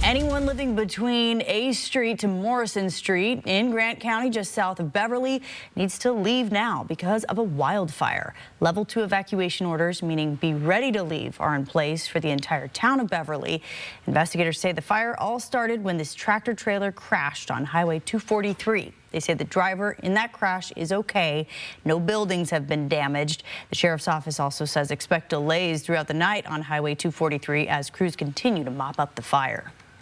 Anyone living between A Street to Morrison Street in Grant County, just south of Beverly, needs to leave now because of a wildfire. Level 2 evacuation orders, meaning be ready to leave, are in place for the entire town of Beverly. Investigators say the fire all started when this tractor trailer crashed on Highway 243. They say the driver in that crash is okay. No buildings have been damaged. The sheriff's office also says expect delays throughout the night on Highway 243 as crews continue to mop up the fire.